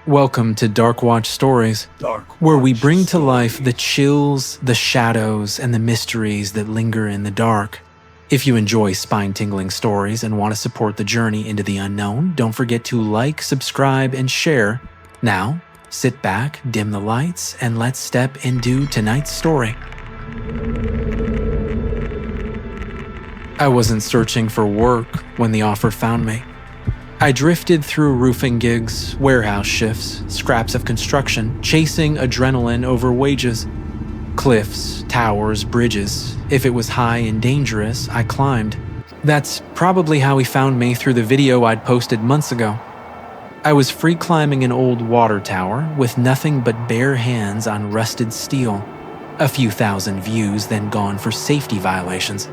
Welcome to Darkwatch Stories, where we bring to life the chills, the shadows, and the mysteries that linger in the dark. If you enjoy spine-tingling stories and want to support the journey into the unknown, don't forget to like, subscribe, and share. Now, sit back, dim the lights, and let's step into tonight's story. I wasn't searching for work when the offer found me. I drifted through roofing gigs, warehouse shifts, scraps of construction, chasing adrenaline over wages. Cliffs, towers, bridges. If it was high and dangerous, I climbed. That's probably how he found me through the video I'd posted months ago. I was free climbing an old water tower with nothing but bare hands on rusted steel. A few thousand views, then gone for safety violations.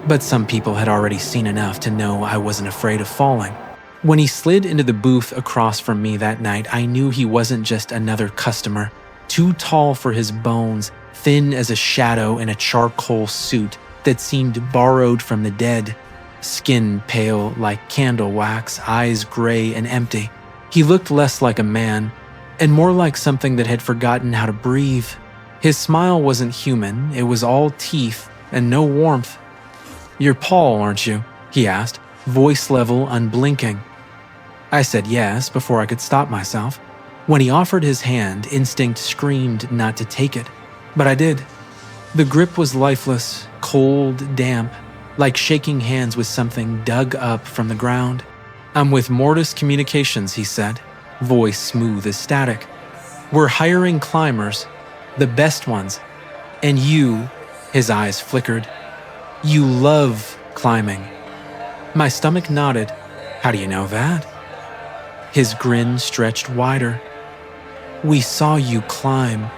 But some people had already seen enough to know I wasn't afraid of falling. When he slid into the booth across from me that night, I knew he wasn't just another customer. Too tall for his bones, thin as a shadow in a charcoal suit that seemed borrowed from the dead. Skin pale like candle wax, eyes gray and empty. He looked less like a man, and more like something that had forgotten how to breathe. His smile wasn't human, it was all teeth and no warmth. "You're Paul, aren't you?" he asked, voice level unblinking. I said yes before I could stop myself. When he offered his hand, instinct screamed not to take it, but I did. The grip was lifeless, cold, damp, like shaking hands with something dug up from the ground. "I'm with Mortis Communications," he said, voice smooth as static. "We're hiring climbers, the best ones. And you," his eyes flickered, "you love climbing." My stomach nodded. "How do you know that?" His grin stretched wider. "We saw you climb."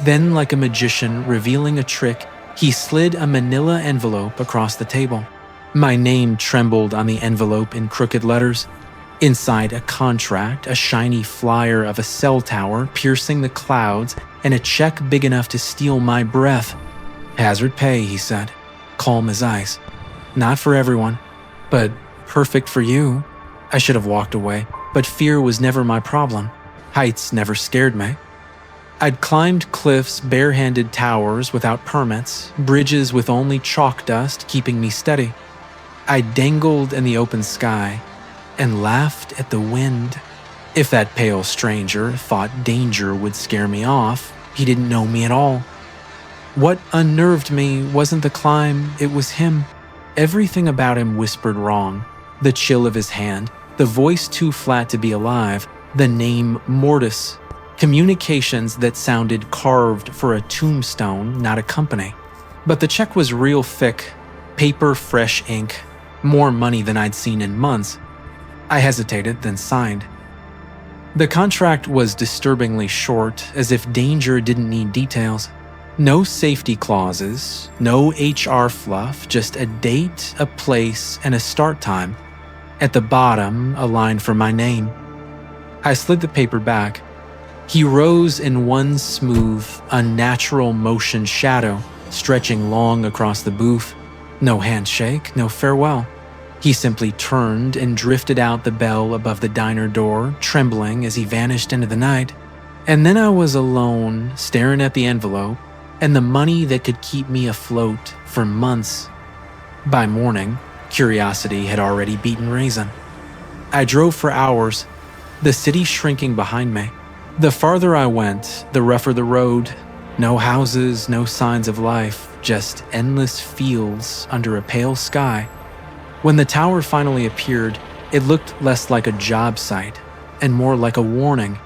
Then, like a magician revealing a trick, he slid a manila envelope across the table. My name trembled on the envelope in crooked letters. Inside a contract, a shiny flyer of a cell tower piercing the clouds, and a check big enough to steal my breath. "Hazard pay," he said, calm as ice. "Not for everyone, but perfect for you." I should have walked away, but fear was never my problem. Heights never scared me. I'd climbed cliffs, barehanded towers without permits, bridges with only chalk dust keeping me steady. I dangled in the open sky and laughed at the wind. If that pale stranger thought danger would scare me off, he didn't know me at all. What unnerved me wasn't the climb, it was him. Everything about him whispered wrong. The chill of his hand, the voice too flat to be alive, the name Mortis. Communications that sounded carved for a tombstone, not a company. But the check was real thick, paper fresh ink, more money than I'd seen in months. I hesitated, then signed. The contract was disturbingly short, as if danger didn't need details. No safety clauses, no HR fluff, just a date, a place, and a start time. At the bottom, a line for my name. I slid the paper back. He rose in one smooth, unnatural motion shadow, stretching long across the booth. No handshake, no farewell. He simply turned and drifted out the bell above the diner door, trembling as he vanished into the night. And then I was alone, staring at the envelope, and the money that could keep me afloat for months. By morning, curiosity had already beaten reason. I drove for hours, the city shrinking behind me. The farther I went, the rougher the road. No houses, no signs of life, just endless fields under a pale sky. When the tower finally appeared, it looked less like a job site and more like a warning.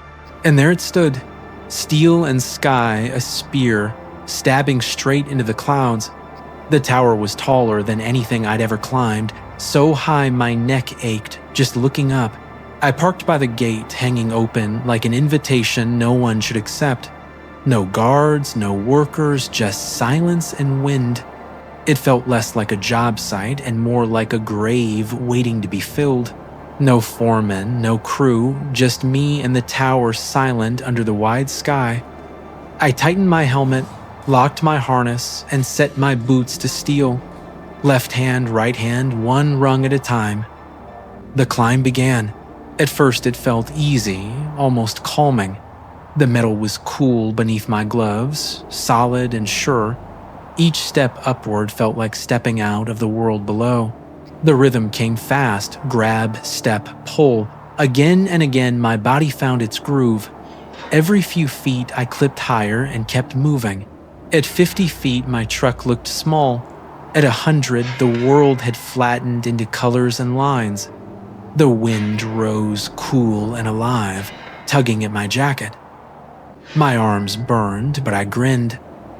And there it stood, steel and sky, a spear, stabbing straight into the clouds. The tower was taller than anything I'd ever climbed, so high my neck ached just looking up. I parked by the gate, hanging open like an invitation no one should accept. No guards, no workers, just silence and wind. It felt less like a job site and more like a grave waiting to be filled. No foreman, no crew, just me and the tower silent under the wide sky. I tightened my helmet, locked my harness, and set my boots to steel. Left hand, right hand, one rung at a time. The climb began. At first, it felt easy, almost calming. The metal was cool beneath my gloves, solid and sure. Each step upward felt like stepping out of the world below. The rhythm came fast, grab, step, pull. Again and again, my body found its groove. Every few feet, I clipped higher and kept moving. At 50 feet, my truck looked small. At 100, the world had flattened into colors and lines. The wind rose cool and alive, tugging at my jacket. My arms burned, but I grinned.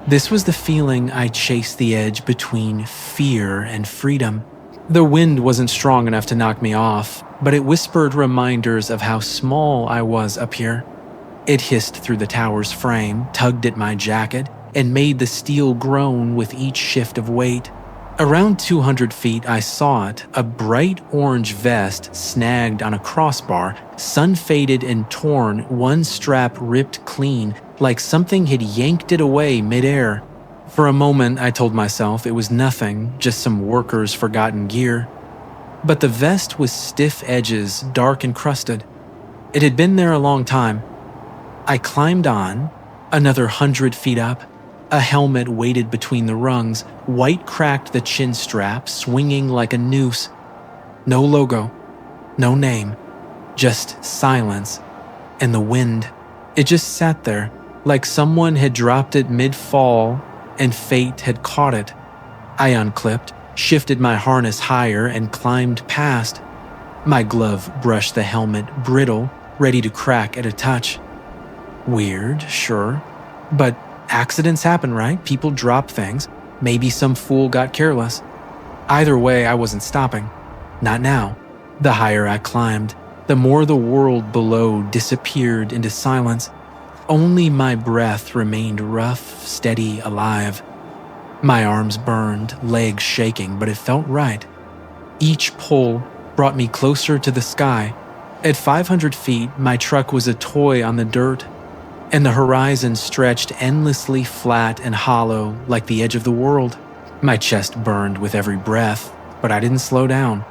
This was the feeling I chased the edge between fear and freedom. The wind wasn't strong enough to knock me off, but it whispered reminders of how small I was up here. It hissed through the tower's frame, tugged at my jacket, and made the steel groan with each shift of weight. Around 200 feet, I saw it, a bright orange vest snagged on a crossbar, sun-faded and torn, one strap ripped clean, like something had yanked it away midair. For a moment, I told myself it was nothing, just some workers' forgotten gear. But the vest was stiff edges, dark and crusted. It had been there a long time. I climbed on, another 100 feet up. A helmet waited between the rungs, white cracked the chin strap, swinging like a noose. No logo, no name, just silence and the wind. It just sat there, like someone had dropped it mid-fall and fate had caught it. I unclipped, shifted my harness higher, and climbed past. My glove brushed the helmet, brittle, ready to crack at a touch. Weird, sure, but accidents happen, right? People drop things. Maybe some fool got careless. Either way, I wasn't stopping. Not now. The higher I climbed, the more the world below disappeared into silence. Only my breath remained rough, steady, alive. My arms burned, legs shaking, but it felt right. Each pull brought me closer to the sky. At 500 feet, my truck was a toy on the dirt, and the horizon stretched endlessly flat and hollow like the edge of the world. My chest burned with every breath, but I didn't slow down.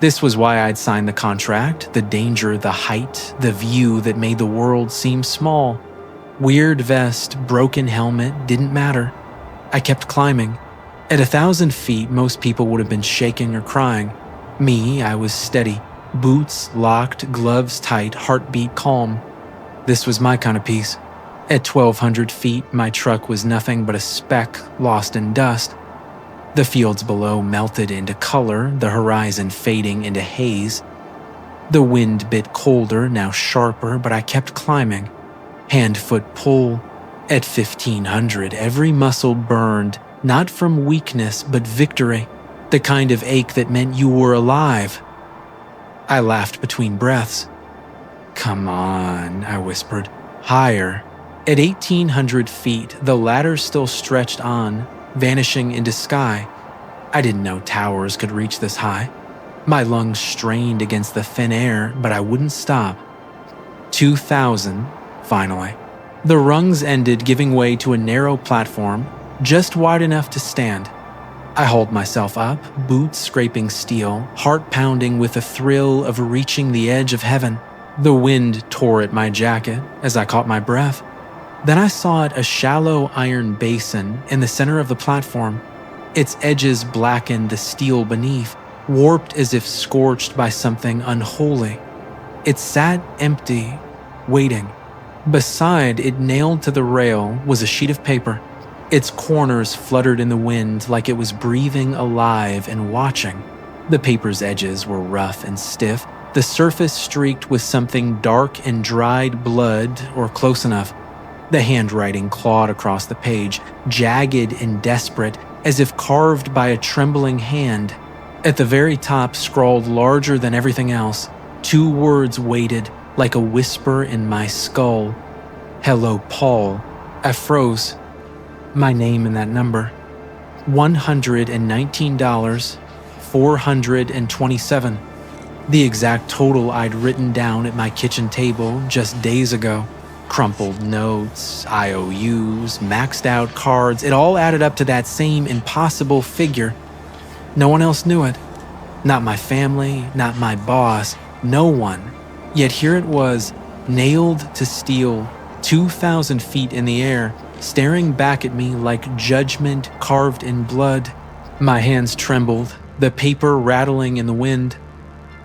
This was why I'd signed the contract, the danger, the height, the view that made the world seem small. Weird vest, broken helmet, didn't matter. I kept climbing. At 1,000 feet, most people would have been shaking or crying. Me, I was steady. Boots locked, gloves tight, heartbeat calm. This was my kind of peace. At 1,200 feet, my truck was nothing but a speck lost in dust. The fields below melted into color, the horizon fading into haze. The wind bit colder, now sharper, but I kept climbing. Hand-foot pull. At 1,500, every muscle burned, not from weakness, but victory. The kind of ache that meant you were alive. I laughed between breaths. "Come on," I whispered. "Higher." At 1,800 feet, the ladder still stretched on, vanishing into sky. I didn't know towers could reach this high. My lungs strained against the thin air, but I wouldn't stop. 2,000, finally. The rungs ended, giving way to a narrow platform, just wide enough to stand. I hauled myself up, boots scraping steel, heart pounding with the thrill of reaching the edge of heaven. The wind tore at my jacket as I caught my breath. Then I saw it, a shallow iron basin in the center of the platform. Its edges blackened the steel beneath, warped as if scorched by something unholy. It sat empty, waiting. Beside it, nailed to the rail, was a sheet of paper. Its corners fluttered in the wind like it was breathing alive and watching. The paper's edges were rough and stiff, the surface streaked with something dark and dried blood, or close enough. The handwriting clawed across the page, jagged and desperate, as if carved by a trembling hand. At the very top, scrawled larger than everything else, 2 words waited like a whisper in my skull. "Hello, Paul." I froze. My name and that number. $119, 427. The exact total I'd written down at my kitchen table just days ago. Crumpled notes, IOUs, maxed out cards, it all added up to that same impossible figure. No one else knew it. Not my family, not my boss, no one. Yet here it was, nailed to steel, 2,000 feet in the air, staring back at me like judgment carved in blood. My hands trembled, the paper rattling in the wind.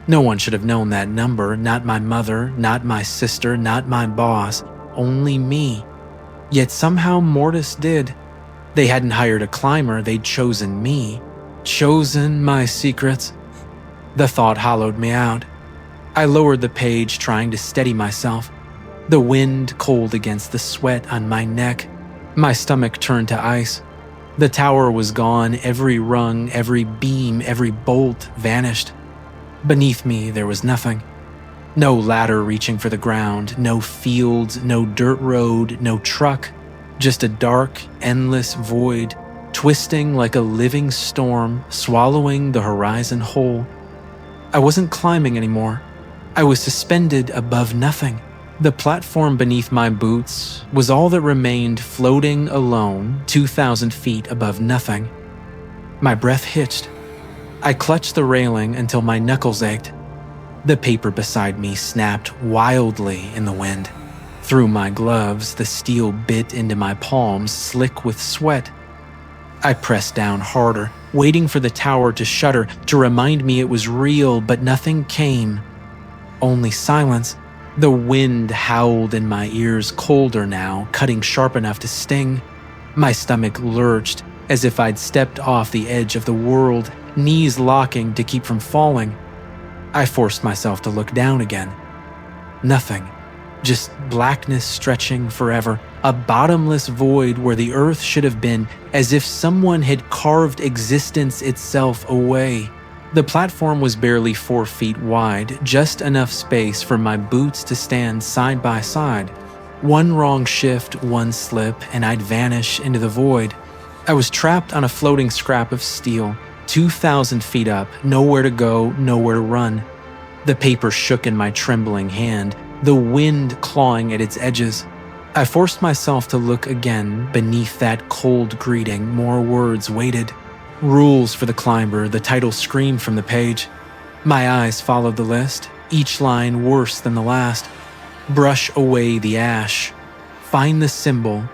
No one should have known that number, not my mother, not my sister, not my boss, only me. Yet somehow Mortis did. They hadn't hired a climber, they'd chosen me. Chosen my secrets. The thought hollowed me out. I lowered the page, trying to steady myself. The wind cold against the sweat on my neck. My stomach turned to ice. The tower was gone, every rung, every beam, every bolt vanished. Beneath me, there was nothing. No ladder reaching for the ground, no fields, no dirt road, no truck. Just a dark, endless void, twisting like a living storm, swallowing the horizon whole. I wasn't climbing anymore. I was suspended above nothing. The platform beneath my boots was all that remained, floating alone, 2,000 feet above nothing. My breath hitched. I clutched the railing until my knuckles ached. The paper beside me snapped wildly in the wind. Through my gloves, the steel bit into my palms, slick with sweat. I pressed down harder, waiting for the tower to shudder, to remind me it was real, but nothing came. Only silence. The wind howled in my ears, colder now, cutting sharp enough to sting. My stomach lurched, as if I'd stepped off the edge of the world, knees locking to keep from falling. I forced myself to look down again. Nothing. Just blackness stretching forever, a bottomless void where the earth should have been, as if someone had carved existence itself away. The platform was barely 4 feet wide, just enough space for my boots to stand side by side. One wrong shift, one slip, and I'd vanish into the void. I was trapped on a floating scrap of steel, 2,000 feet up, nowhere to go, nowhere to run. The paper shook in my trembling hand, the wind clawing at its edges. I forced myself to look again. Beneath that cold greeting, more words waited. Rules for the climber, the title screamed from the page. My eyes followed the list, each line worse than the last. Brush away the ash. Find the symbol.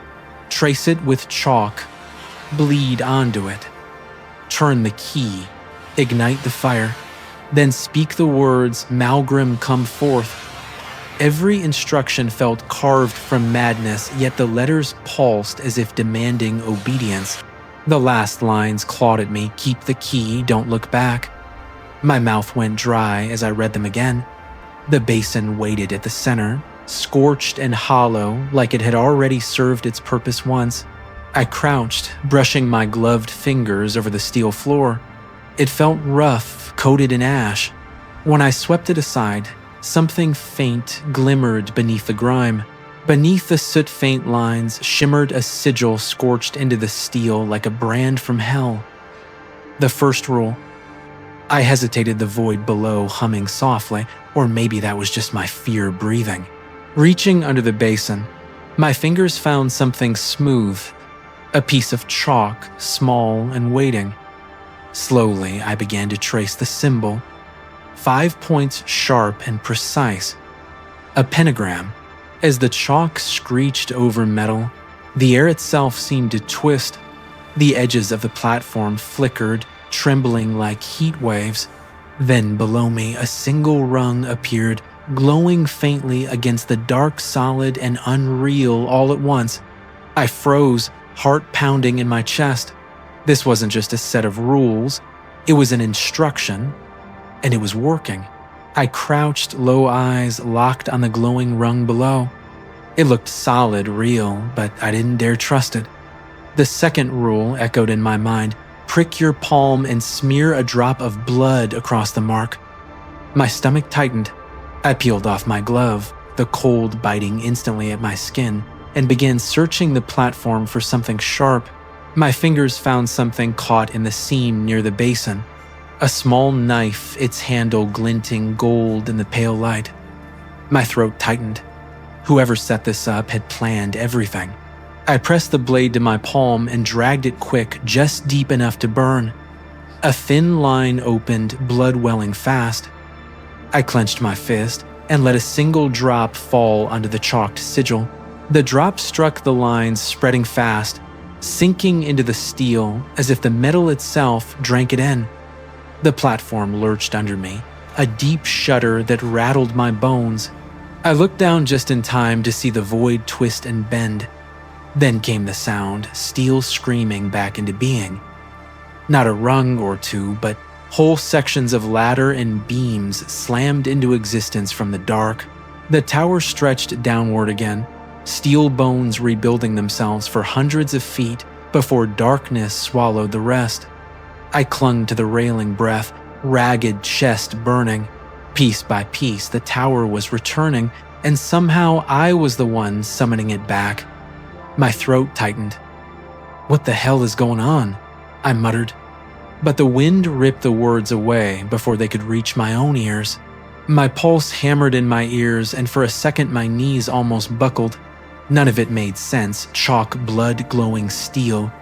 Trace it with chalk. Bleed onto it. Turn the key. Ignite the fire. Then speak the words, Malgrim come forth. Every instruction felt carved from madness, yet the letters pulsed as if demanding obedience. The last lines clawed at me, keep the key, don't look back. My mouth went dry as I read them again. The basin waited at the center, scorched and hollow like it had already served its purpose once. I crouched, brushing my gloved fingers over the steel floor. It felt rough, coated in ash. When I swept it aside, something faint glimmered beneath the grime. Beneath the soot-faint lines shimmered a sigil scorched into the steel like a brand from hell. The first rule. I hesitated, the void below humming softly, or maybe that was just my fear breathing. Reaching under the basin, my fingers found something smooth, a piece of chalk, small and waiting. Slowly, I began to trace the symbol. 5 points sharp and precise. A pentagram. As the chalk screeched over metal, the air itself seemed to twist. The edges of the platform flickered, trembling like heat waves. Then below me, a single rung appeared, glowing faintly against the dark, solid, and unreal all at once. I froze, heart pounding in my chest. This wasn't just a set of rules, it was an instruction, and it was working. I crouched, low eyes locked on the glowing rung below. It looked solid, real, but I didn't dare trust it. The second rule echoed in my mind. Prick your palm and smear a drop of blood across the mark. My stomach tightened. I peeled off my glove, the cold biting instantly at my skin, and began searching the platform for something sharp. My fingers found something caught in the seam near the basin. A small knife, its handle glinting gold in the pale light. My throat tightened. Whoever set this up had planned everything. I pressed the blade to my palm and dragged it quick, just deep enough to burn. A thin line opened, blood welling fast. I clenched my fist, and let a single drop fall onto the chalked sigil. The drop struck the lines, spreading fast, sinking into the steel as if the metal itself drank it in. The platform lurched under me, a deep shudder that rattled my bones. I looked down just in time to see the void twist and bend. Then came the sound, steel screaming back into being. Not a rung or two, but whole sections of ladder and beams slammed into existence from the dark. The tower stretched downward again, steel bones rebuilding themselves for hundreds of feet before darkness swallowed the rest. I clung to the railing, breath, ragged chest burning. Piece by piece, the tower was returning, and somehow I was the one summoning it back. My throat tightened. "What the hell is going on?" I muttered. But the wind ripped the words away before they could reach my own ears. My pulse hammered in my ears, and for a second my knees almost buckled. None of it made sense. Chalk, blood, glowing steel.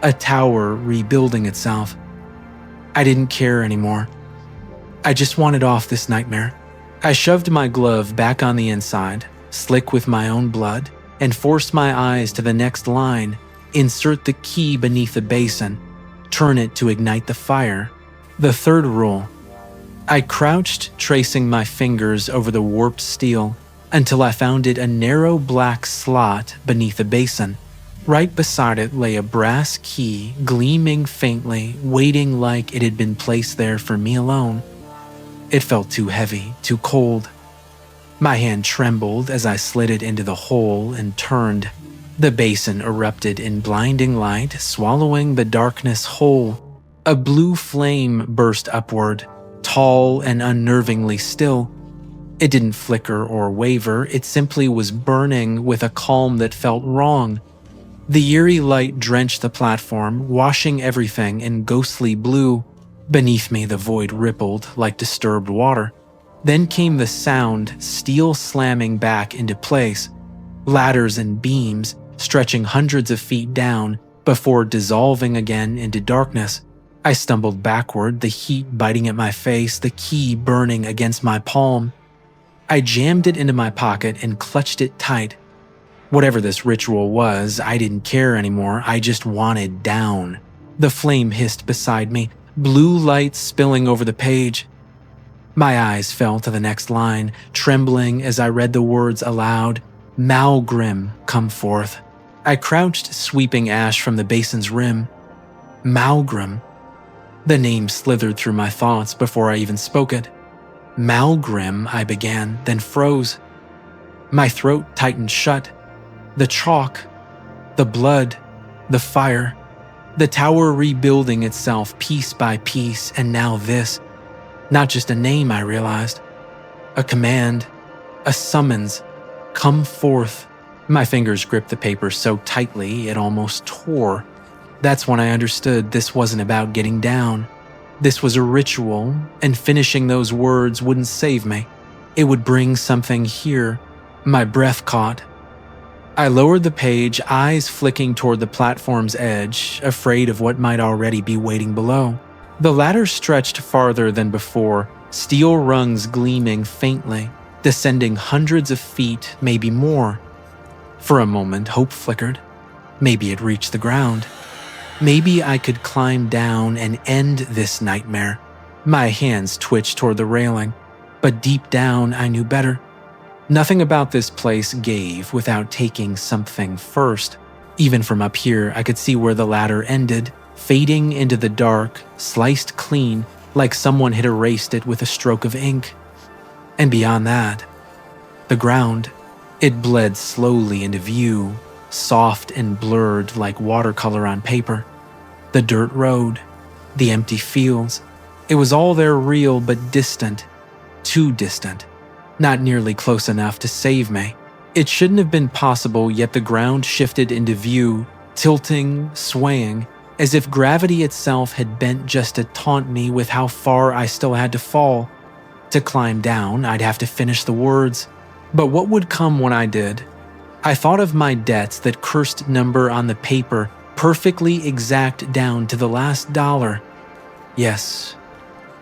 A tower rebuilding itself. I didn't care anymore. I just wanted off this nightmare. I shoved my glove back on the inside, slick with my own blood, and forced my eyes to the next line. Insert the key beneath the basin. Turn it to ignite the fire. The third rule. I crouched, tracing my fingers over the warped steel until I found it a narrow black slot beneath the basin. Right beside it lay a brass key, gleaming faintly, waiting like it had been placed there for me alone. It felt too heavy, too cold. My hand trembled as I slid it into the hole and turned. The basin erupted in blinding light, swallowing the darkness whole. A blue flame burst upward, tall and unnervingly still. It didn't flicker or waver, it simply was burning with a calm that felt wrong. The eerie light drenched the platform, washing everything in ghostly blue. Beneath me, the void rippled like disturbed water. Then came the sound, steel slamming back into place. Ladders and beams stretching hundreds of feet down before dissolving again into darkness. I stumbled backward, the heat biting at my face, the key burning against my palm. I jammed it into my pocket and clutched it tight. Whatever this ritual was, I didn't care anymore. I just wanted down. The flame hissed beside me, blue light spilling over the page. My eyes fell to the next line, trembling as I read the words aloud. Malgrim, come forth. I crouched, sweeping ash from the basin's rim. Malgrim. The name slithered through my thoughts before I even spoke it. Malgrim, I began, then froze. My throat tightened shut. The chalk, the blood, the fire, the tower rebuilding itself piece by piece, and now this. Not just a name, I realized. A command, a summons. Come forth. My fingers gripped the paper so tightly it almost tore. That's when I understood this wasn't about getting down. This was a ritual, and finishing those words wouldn't save me. It would bring something here. My breath caught. I lowered the page, eyes flicking toward the platform's edge, afraid of what might already be waiting below. The ladder stretched farther than before, steel rungs gleaming faintly, descending hundreds of feet, maybe more. For a moment, hope flickered. Maybe it reached the ground. Maybe I could climb down and end this nightmare. My hands twitched toward the railing, but deep down I knew better. Nothing about this place gave without taking something first. Even from up here, I could see where the ladder ended, fading into the dark, sliced clean, like someone had erased it with a stroke of ink. And beyond that, the ground. It bled slowly into view, soft and blurred like watercolor on paper. The dirt road, the empty fields. It was all there, real but distant. Too distant. Not nearly close enough to save me. It shouldn't have been possible, yet the ground shifted into view, tilting, swaying, as if gravity itself had bent just to taunt me with how far I still had to fall. To climb down, I'd have to finish the words. But what would come when I did? I thought of my debts, that cursed number on the paper, perfectly exact down to the last dollar. Yes,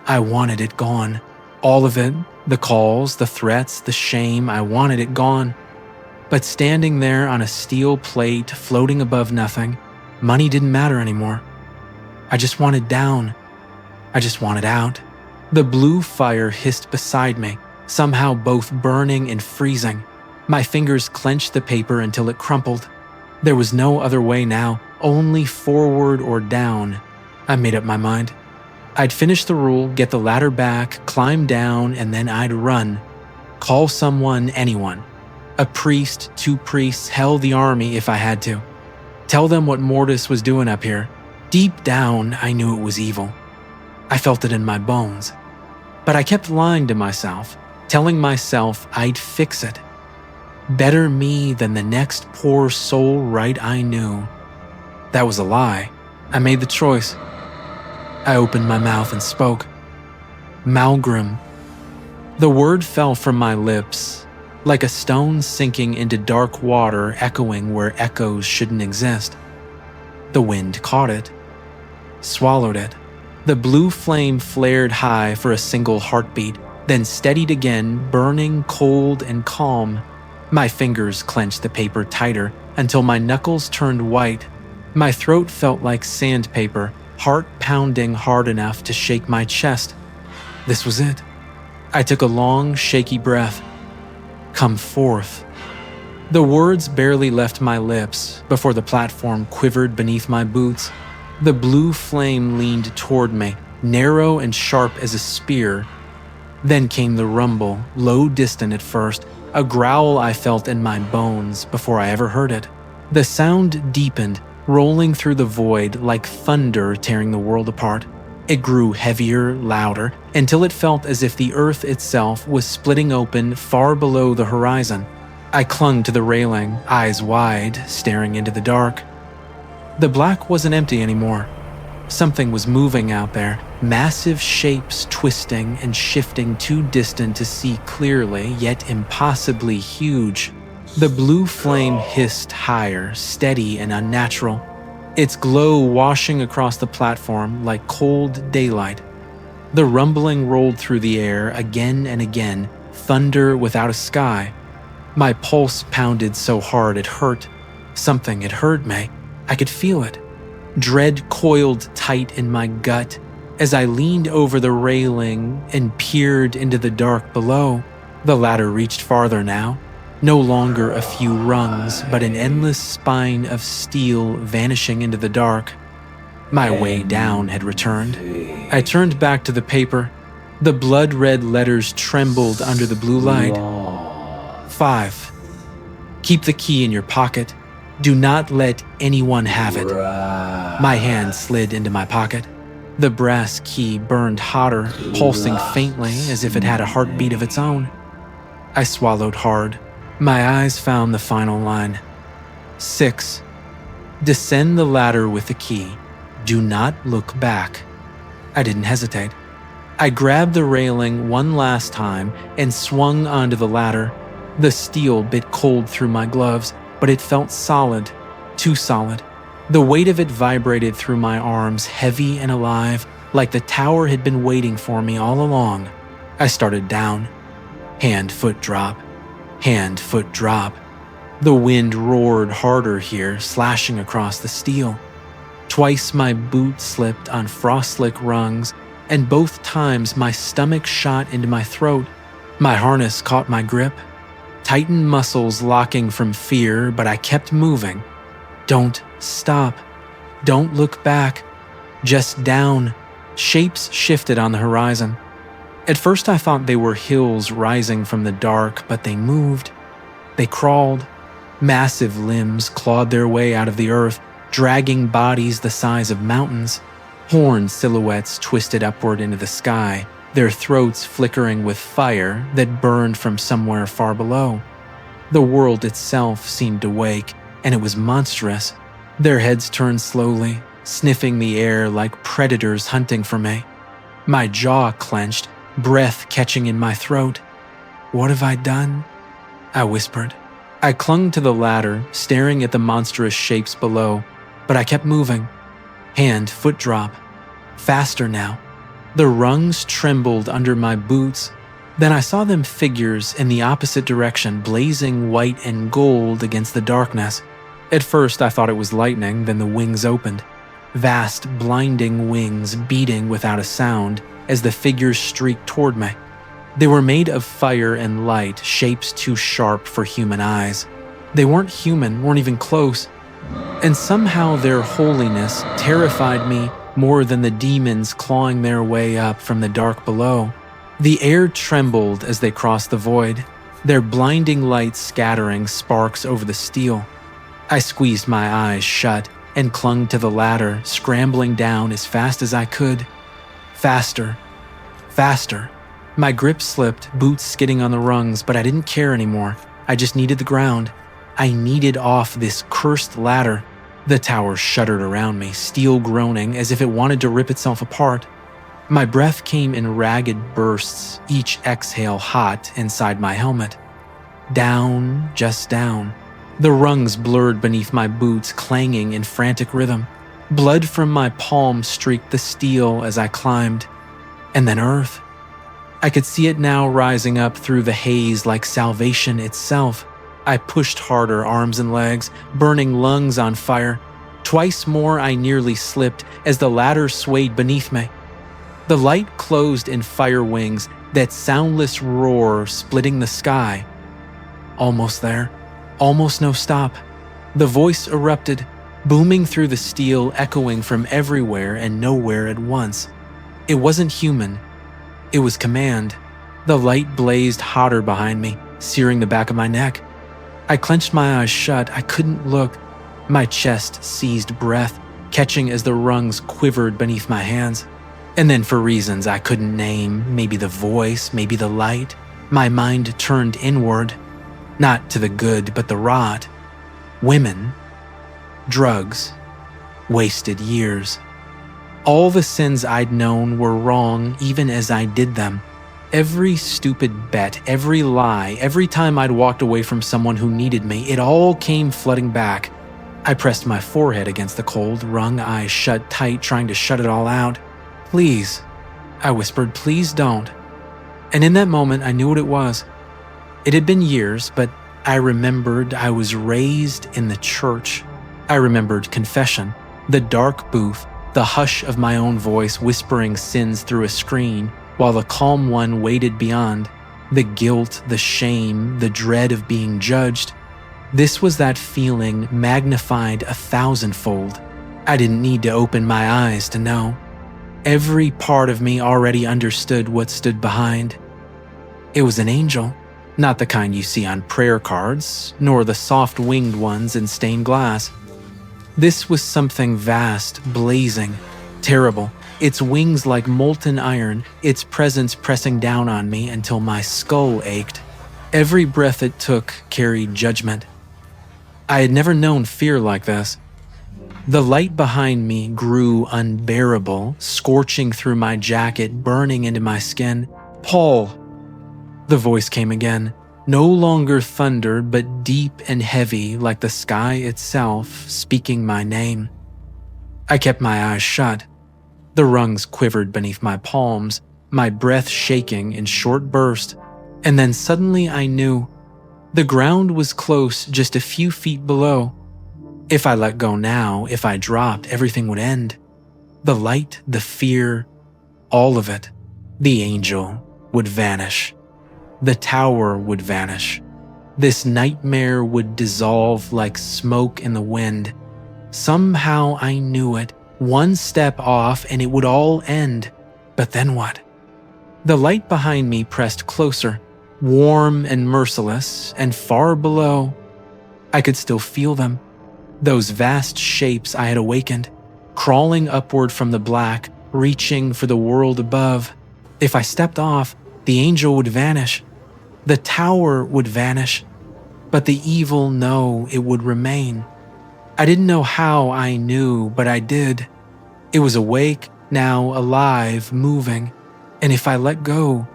I wanted it gone. All of it, The calls, the threats, the shame, I wanted it gone. But standing there on a steel plate floating above nothing, money didn't matter anymore. I just wanted down. I just wanted out. The blue fire hissed beside me, somehow both burning and freezing. My fingers clenched the paper until it crumpled. There was no other way now, only forward or down. I made up my mind. I'd finish the rule, get the ladder back, climb down, and then I'd run. Call someone, anyone. A priest, 2 priests, hell, the army if I had to. Tell them what Mortis was doing up here. Deep down, I knew it was evil. I felt it in my bones. But I kept lying to myself, telling myself I'd fix it. Better me than the next poor soul right I knew. That was a lie. I made the choice. I opened my mouth and spoke. Malgrim. The word fell from my lips, like a stone sinking into dark water, echoing where echoes shouldn't exist. The wind caught it, swallowed it. The blue flame flared high for a single heartbeat, then steadied again, burning cold and calm. My fingers clenched the paper tighter until my knuckles turned white. My throat felt like sandpaper, heart pounding hard enough to shake my chest. This was it. I took a long, shaky breath. Come forth. The words barely left my lips before the platform quivered beneath my boots. The blue flame leaned toward me, narrow and sharp as a spear. Then came the rumble, low distant at first, a growl I felt in my bones before I ever heard it. The sound deepened, rolling through the void like thunder tearing the world apart. It grew heavier, louder, until it felt as if the earth itself was splitting open far below the horizon. I clung to the railing, eyes wide, staring into the dark. The black wasn't empty anymore. Something was moving out there, massive shapes twisting and shifting too distant to see clearly, yet impossibly huge. The blue flame hissed higher, steady and unnatural, its glow washing across the platform like cold daylight. The rumbling rolled through the air again and again, thunder without a sky. My pulse pounded so hard it hurt. Something had hurt me. I could feel it. Dread coiled tight in my gut as I leaned over the railing and peered into the dark below. The ladder reached farther now. No longer a few rungs, but an endless spine of steel vanishing into the dark. My way down had returned. I turned back to the paper. The blood-red letters trembled under the blue light. 5. Keep the key in your pocket. Do not let anyone have it. My hand slid into my pocket. The brass key burned hotter, pulsing faintly as if it had a heartbeat of its own. I swallowed hard. My eyes found the final line. 6. Descend the ladder with the key. Do not look back. I didn't hesitate. I grabbed the railing one last time and swung onto the ladder. The steel bit cold through my gloves, but it felt solid, too solid. The weight of it vibrated through my arms, heavy and alive, like the tower had been waiting for me all along. I started down. Hand, foot, drop. Hand, foot, drop. The wind roared harder here, slashing across the steel. Twice my boot slipped on frost-slick rungs, and both times my stomach shot into my throat. My harness caught my grip. Tightened muscles locking from fear, but I kept moving. Don't stop. Don't look back. Just down. Shapes shifted on the horizon. At first I thought they were hills rising from the dark, but they moved. They crawled. Massive limbs clawed their way out of the earth, dragging bodies the size of mountains. Horned silhouettes twisted upward into the sky, their throats flickering with fire that burned from somewhere far below. The world itself seemed to wake, and it was monstrous. Their heads turned slowly, sniffing the air like predators hunting for me. My jaw clenched, breath catching in my throat. What have I done? I whispered. I clung to the ladder, staring at the monstrous shapes below, but I kept moving. Hand, foot drop. Faster now. The rungs trembled under my boots. Then I saw them figures in the opposite direction, blazing white and gold against the darkness. At first I thought it was lightning, then the wings opened. Vast, blinding wings beating without a sound as the figures streaked toward me. They were made of fire and light, shapes too sharp for human eyes. They weren't human, weren't even close. And somehow their holiness terrified me more than the demons clawing their way up from the dark below. The air trembled as they crossed the void, their blinding light scattering sparks over the steel. I squeezed my eyes shut and clung to the ladder, scrambling down as fast as I could. Faster, faster. My grip slipped, boots skidding on the rungs, but I didn't care anymore. I just needed the ground. I needed off this cursed ladder. The tower shuddered around me, steel groaning as if it wanted to rip itself apart. My breath came in ragged bursts, each exhale hot inside my helmet. Down, just down. The rungs blurred beneath my boots, clanging in frantic rhythm. Blood from my palm streaked the steel as I climbed. And then earth. I could see it now rising up through the haze like salvation itself. I pushed harder, arms and legs, burning lungs on fire. Twice more I nearly slipped as the ladder swayed beneath me. The light closed in fire wings, that soundless roar splitting the sky. Almost there. Almost no stop. The voice erupted, booming through the steel, echoing from everywhere and nowhere at once. It wasn't human. It was command. The light blazed hotter behind me, searing the back of my neck. I clenched my eyes shut. I couldn't look. My chest seized breath, catching as the rungs quivered beneath my hands. And then for reasons I couldn't name, maybe the voice, maybe the light, my mind turned inward. Not to the good, but the rot. Women. Drugs. Wasted years. All the sins I'd known were wrong even as I did them. Every stupid bet, every lie, every time I'd walked away from someone who needed me, it all came flooding back. I pressed my forehead against the cold, wrung eyes shut tight, trying to shut it all out. Please, I whispered, please don't. And in that moment, I knew what it was. It had been years, but I remembered I was raised in the church. I remembered confession, the dark booth, the hush of my own voice whispering sins through a screen, while the calm one waited beyond, the guilt, the shame, the dread of being judged. This was that feeling magnified 1,000-fold. I didn't need to open my eyes to know. Every part of me already understood what stood behind. It was an angel, not the kind you see on prayer cards, nor the soft-winged ones in stained glass. This was something vast, blazing, terrible, its wings like molten iron, its presence pressing down on me until my skull ached. Every breath it took carried judgment. I had never known fear like this. The light behind me grew unbearable, scorching through my jacket, burning into my skin. "Paul!" The voice came again, no longer thunder, but deep and heavy like the sky itself, speaking my name. I kept my eyes shut. The rungs quivered beneath my palms, my breath shaking in short bursts, and then suddenly I knew. The ground was close, just a few feet below. If I let go now, if I dropped, everything would end. The light, the fear, all of it. The angel would vanish. The tower would vanish. This nightmare would dissolve like smoke in the wind. Somehow I knew it. One step off and it would all end. But then what? The light behind me pressed closer, warm and merciless, and far below, I could still feel them. Those vast shapes I had awakened, crawling upward from the black, reaching for the world above. If I stepped off, the angel would vanish. The tower would vanish. But the evil, no, it would remain. I didn't know how I knew, but I did. It was awake, now alive, moving. And if I let go,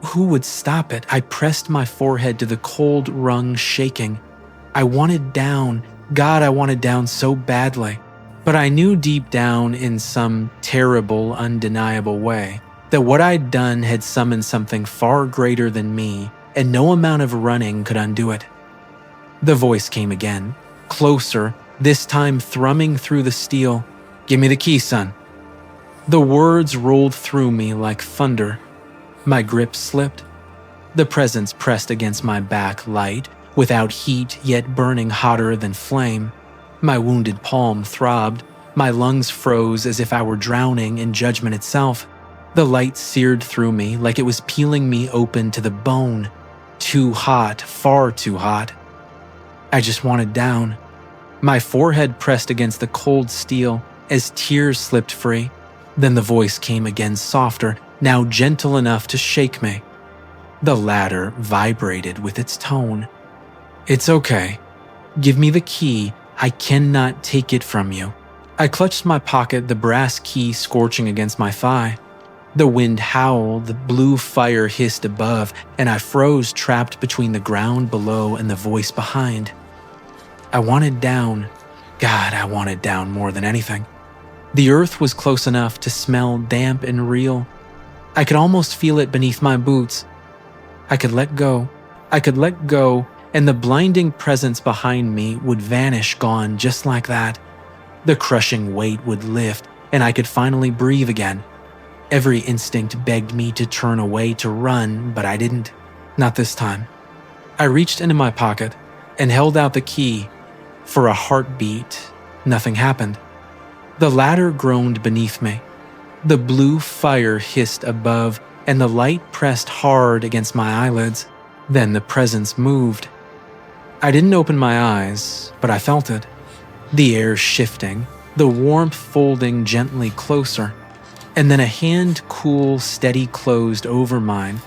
who would stop it? I pressed my forehead to the cold rung, shaking. I wanted down. God, I wanted down so badly. But I knew deep down in some terrible, undeniable way that what I'd done had summoned something far greater than me, and no amount of running could undo it. The voice came again, closer, this time thrumming through the steel. "Give me the key, son." The words rolled through me like thunder. My grip slipped. The presence pressed against my back light, without heat yet burning hotter than flame. My wounded palm throbbed. My lungs froze as if I were drowning in judgment itself. The light seared through me like it was peeling me open to the bone. Too hot, far too hot. I just wanted down. My forehead pressed against the cold steel as tears slipped free. Then the voice came again, softer, now gentle enough to shake me. The ladder vibrated with its tone. "It's okay. Give me the key. I cannot take it from you." I clutched my pocket, the brass key scorching against my thigh. The wind howled, the blue fire hissed above, and I froze, trapped between the ground below and the voice behind. I wanted down. God, I wanted down more than anything. The earth was close enough to smell damp and real. I could almost feel it beneath my boots. I could let go. I could let go, and the blinding presence behind me would vanish, gone just like that. The crushing weight would lift, and I could finally breathe again. Every instinct begged me to turn away, to run, but I didn't. Not this time. I reached into my pocket and held out the key. For a heartbeat, nothing happened. The ladder groaned beneath me. The blue fire hissed above, and the light pressed hard against my eyelids. Then the presence moved. I didn't open my eyes, but I felt it. The air shifting, the warmth folding gently closer. And then a hand cool, steady closed over mine.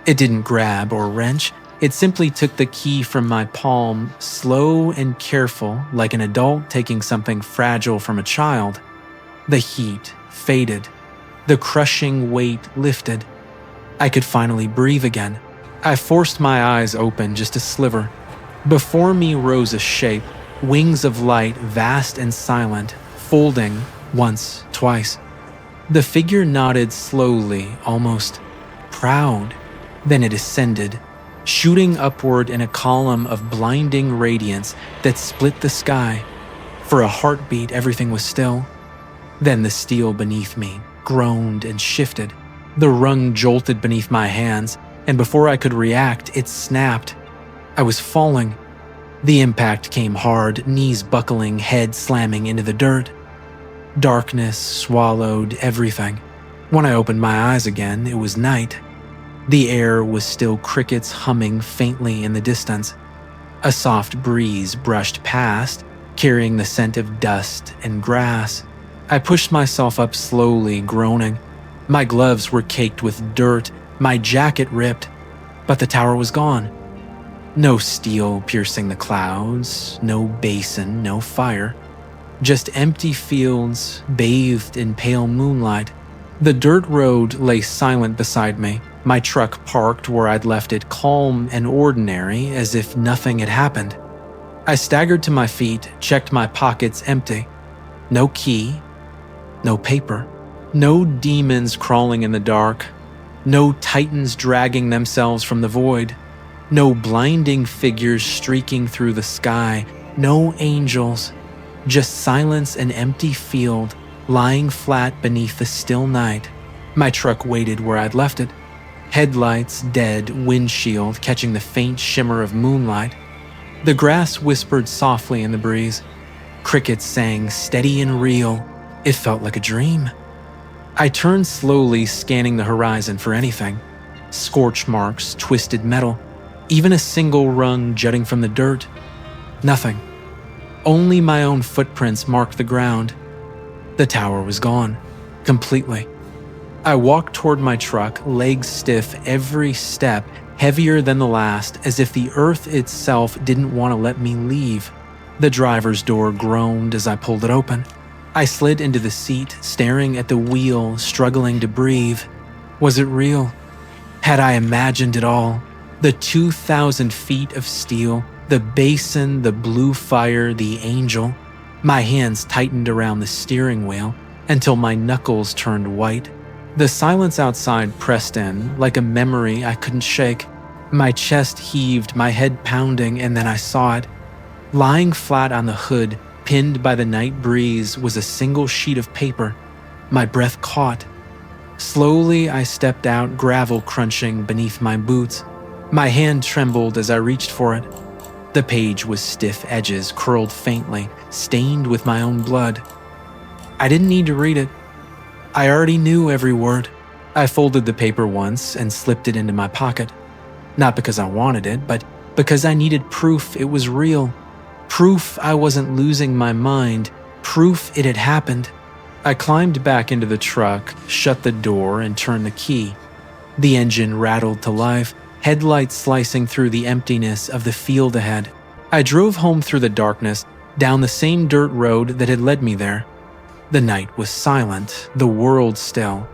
It didn't grab or wrench. It simply took the key from my palm, slow and careful, like an adult taking something fragile from a child. The heat faded. The crushing weight lifted. I could finally breathe again. I forced my eyes open just a sliver. Before me rose a shape, wings of light, vast and silent, folding once, twice. The figure nodded slowly, almost proud. Then it ascended, shooting upward in a column of blinding radiance that split the sky. For a heartbeat, everything was still. Then the steel beneath me groaned and shifted. The rung jolted beneath my hands, and before I could react, it snapped. I was falling. The impact came hard, knees buckling, head slamming into the dirt. Darkness swallowed everything. When I opened my eyes again, it was night. The air was still crickets humming faintly in the distance. A soft breeze brushed past, carrying the scent of dust and grass. I pushed myself up slowly, groaning. My gloves were caked with dirt, my jacket ripped, but the tower was gone. No steel piercing the clouds, no basin, no fire. Just empty fields, bathed in pale moonlight. The dirt road lay silent beside me, my truck parked where I'd left it, calm and ordinary, as if nothing had happened. I staggered to my feet, checked my pockets empty. No key, no paper, no demons crawling in the dark, no titans dragging themselves from the void, no blinding figures streaking through the sky, no angels. Just silence and empty field, lying flat beneath the still night. My truck waited where I'd left it. Headlights dead, windshield catching the faint shimmer of moonlight. The grass whispered softly in the breeze. Crickets sang steady and real. It felt like a dream. I turned slowly, scanning the horizon for anything. Scorch marks, twisted metal, even a single rung jutting from the dirt. Nothing. Only my own footprints marked the ground. The tower was gone, completely. I walked toward my truck, legs stiff, every step heavier than the last, as if the earth itself didn't want to let me leave. The driver's door groaned as I pulled it open. I slid into the seat, staring at the wheel, struggling to breathe. Was it real? Had I imagined it all? The 2,000 feet of steel, the basin, the blue fire, the angel. My hands tightened around the steering wheel until my knuckles turned white. The silence outside pressed in like a memory I couldn't shake. My chest heaved, my head pounding, and then I saw it. Lying flat on the hood, pinned by the night breeze, was a single sheet of paper. My breath caught. Slowly, I stepped out, gravel crunching beneath my boots. My hand trembled as I reached for it. The page was stiff edges, curled faintly, stained with my own blood. I didn't need to read it. I already knew every word. I folded the paper once and slipped it into my pocket. Not because I wanted it, but because I needed proof it was real. Proof I wasn't losing my mind. Proof it had happened. I climbed back into the truck, shut the door, and turned the key. The engine rattled to life, headlights slicing through the emptiness of the field ahead. I drove home through the darkness, down the same dirt road that had led me there. The night was silent, the world still.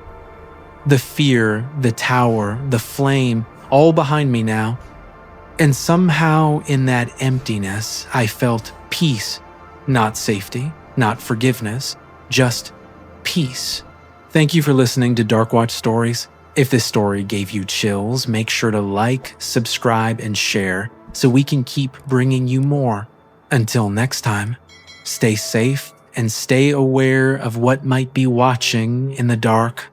The fear, the tower, the flame, all behind me now. And somehow in that emptiness, I felt peace. Not safety, not forgiveness, just peace. Thank you for listening to Darkwatch Stories. If this story gave you chills, make sure to like, subscribe, and share so we can keep bringing you more. Until next time, stay safe and stay aware of what might be watching in the dark.